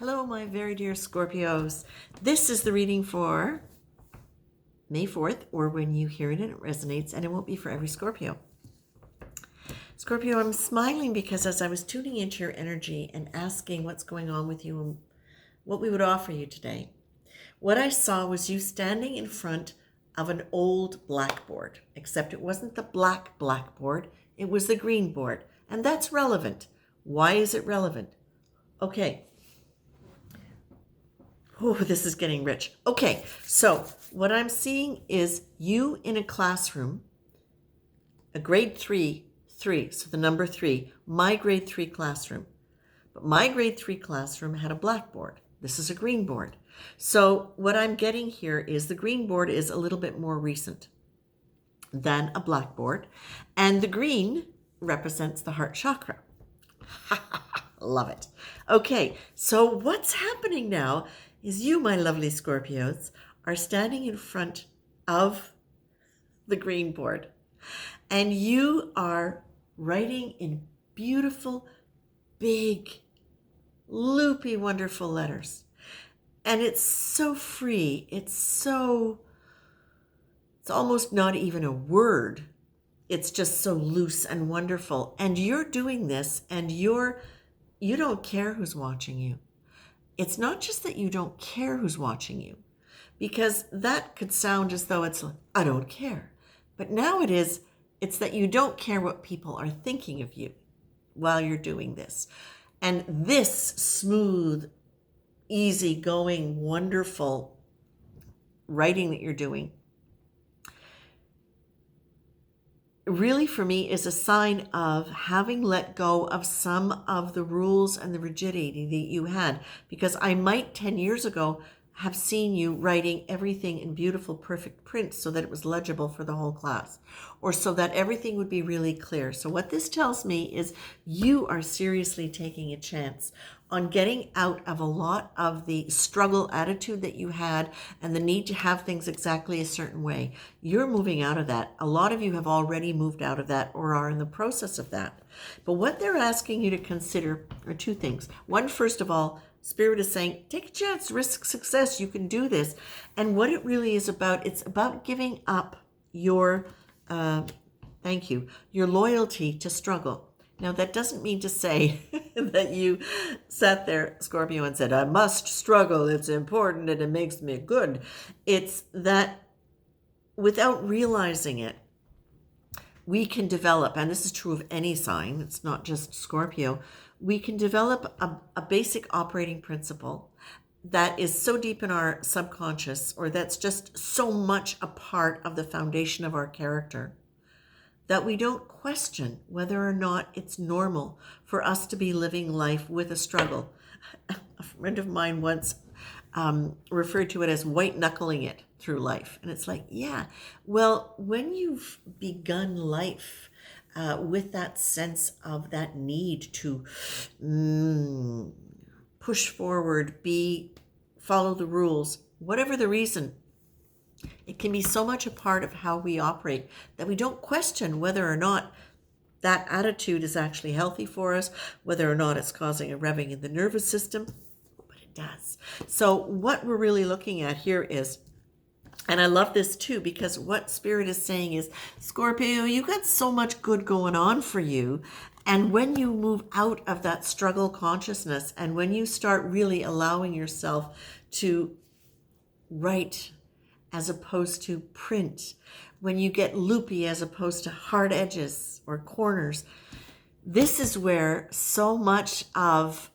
Hello, my very dear Scorpios. This is the reading for May 4th, or when you hear it and it resonates, and it won't be for every Scorpio. Scorpio, I'm smiling because as I was tuning into your energy and asking what's going on with you and what we would offer you today, what I saw was you standing in front of an old blackboard, except it wasn't the black blackboard, it was the green board. And that's relevant. Why is it relevant? Okay. Oh, this is getting rich. Okay, so what I'm seeing is you in a classroom, a grade 3, so the number 3, my grade 3 classroom. But my grade 3 classroom had a blackboard. This is a green board. So what I'm getting here is the green board is a little bit more recent than a blackboard. And the green represents the heart chakra. Love it. Okay, so what's happening now is you, my lovely Scorpios, are standing in front of the green board. And you are writing in beautiful, big, loopy, wonderful letters. And it's so free. It's almost not even a word. It's just so loose and wonderful. And you're doing this and you don't care who's watching you. It's not just that you don't care who's watching you, because that could sound as though it's like, I don't care. But now it's that you don't care what people are thinking of you while you're doing this. And this smooth, easygoing, wonderful writing that you're doing really for me is a sign of having let go of some of the rules and the rigidity that you had. Because I might 10 years ago have seen you writing everything in beautiful, perfect print so that it was legible for the whole class, or so that everything would be really clear. So what this tells me is you are seriously taking a chance on getting out of a lot of the struggle attitude that you had and the need to have things exactly a certain way. You're moving out of that. A lot of you have already moved out of that or are in the process of that. But what they're asking you to consider are two things. One, first of all, Spirit is saying, take a chance, risk success, you can do this. And what it really is about, it's about giving up your, your loyalty to struggle. Now, that doesn't mean to say that you sat there, Scorpio, and said, I must struggle, it's important, and it makes me good. It's that without realizing it, we can develop, and this is true of any sign, it's not just Scorpio, we can develop a basic operating principle that is so deep in our subconscious, or that's just so much a part of the foundation of our character, that we don't question whether or not it's normal for us to be living life with a struggle. A friend of mine once referred to it as white knuckling it through life. And it's like, yeah, well, when you've begun life with that sense of that need to push forward, follow the rules, whatever the reason, it can be so much a part of how we operate that we don't question whether or not that attitude is actually healthy for us, whether or not it's causing a revving in the nervous system, but it does. So what we're really looking at here is, and I love this too, because what Spirit is saying is, Scorpio, you got so much good going on for you. And when you move out of that struggle consciousness, and when you start really allowing yourself to write as opposed to print, when you get loopy as opposed to hard edges or corners, this is where so much of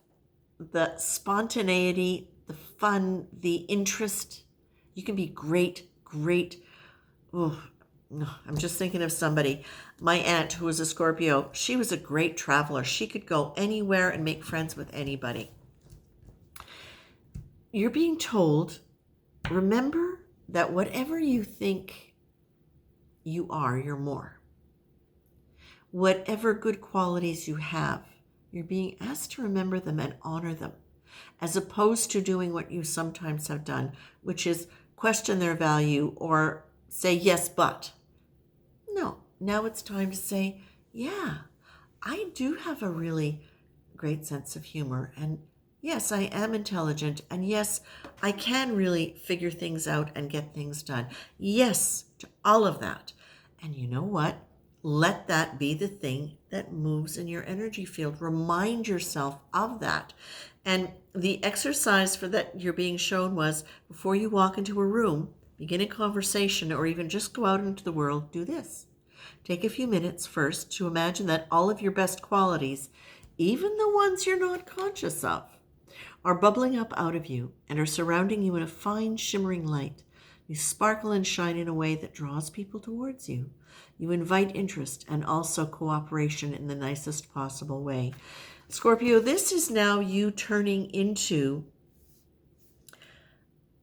the spontaneity, the fun, the interest, you can be great. Oh, I'm just thinking of somebody. My aunt, who was a Scorpio, she was a great traveler. She could go anywhere and make friends with anybody. You're being told, remember that whatever you think you are, you're more. Whatever good qualities you have, you're being asked to remember them and honor them, as opposed to doing what you sometimes have done, which is question their value or say, yes, but. No, now it's time to say, yeah, I do have a really great sense of humor, and Yes, I am intelligent. And yes, I can really figure things out and get things done. Yes, to all of that. And you know what? Let that be the thing that moves in your energy field. Remind yourself of that. And the exercise for that you're being shown was before you walk into a room, begin a conversation, or even just go out into the world, do this. Take a few minutes first to imagine that all of your best qualities, even the ones you're not conscious of, are bubbling up out of you and are surrounding you in a fine shimmering light. You sparkle and shine in a way that draws people towards you. You invite interest and also cooperation in the nicest possible way. Scorpio, this is now you turning into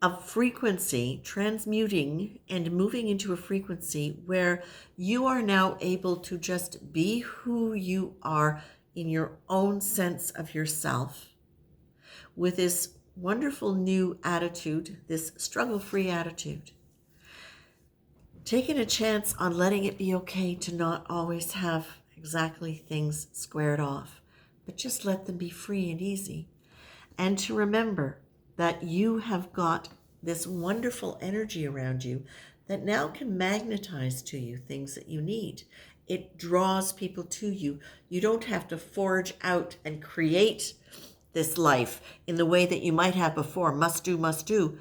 a frequency, transmuting and moving into a frequency where you are now able to just be who you are in your own sense of yourself with this wonderful new attitude, this struggle-free attitude. Taking a chance on letting it be okay to not always have exactly things squared off, but just let them be free and easy. And to remember that you have got this wonderful energy around you that now can magnetize to you things that you need. It draws people to you. You don't have to forge out and create this life in the way that you might have before, must do, must do.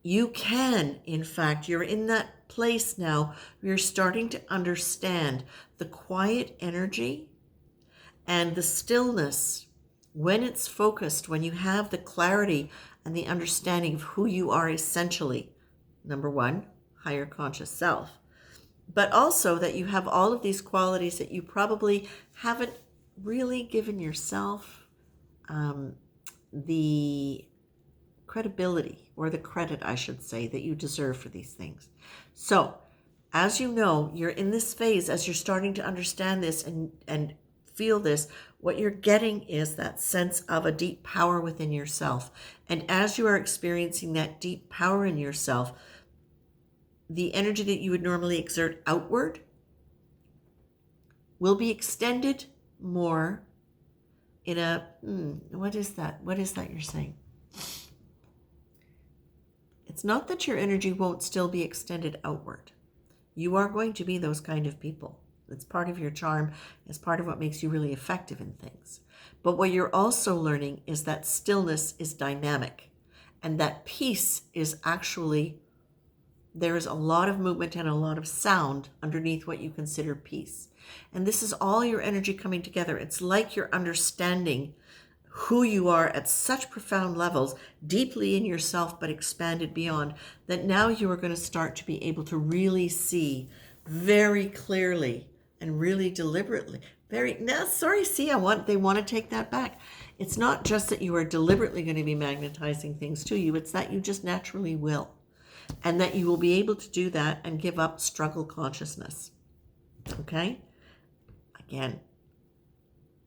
You can, in fact, you're in that place now where you're starting to understand the quiet energy and the stillness when it's focused, when you have the clarity and the understanding of who you are essentially. Number one, higher conscious self. But also that you have all of these qualities that you probably haven't really given yourself the credibility, or the credit, I should say, that you deserve for these things. So, as you know, you're in this phase as you're starting to understand this and feel this. What you're getting is that sense of a deep power within yourself. And as you are experiencing that deep power in yourself, the energy that you would normally exert outward will be extended more in a, what is that? What is that you're saying? It's not that your energy won't still be extended outward. You are going to be those kind of people. It's part of your charm. It's part of what makes you really effective in things. But what you're also learning is that stillness is dynamic, and that peace is actually, there is a lot of movement and a lot of sound underneath what you consider peace. And this is all your energy coming together. It's like you're understanding who you are at such profound levels, deeply in yourself, but expanded beyond, that now you are going to start to be able to really see very clearly and really deliberately. They want to take that back. It's not just that you are deliberately going to be magnetizing things to you, it's that you just naturally will. And that you will be able to do that and give up struggle consciousness. Okay? Again,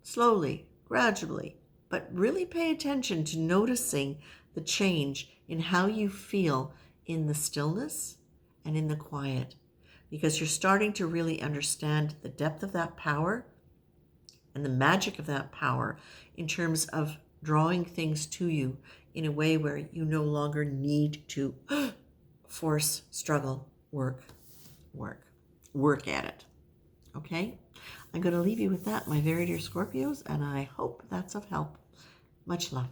slowly, gradually, but really pay attention to noticing the change in how you feel in the stillness and in the quiet, because you're starting to really understand the depth of that power and the magic of that power in terms of drawing things to you in a way where you no longer need to force, struggle, work at it. Okay? I'm going to leave you with that, my very dear Scorpios, and I hope that's of help. Much love.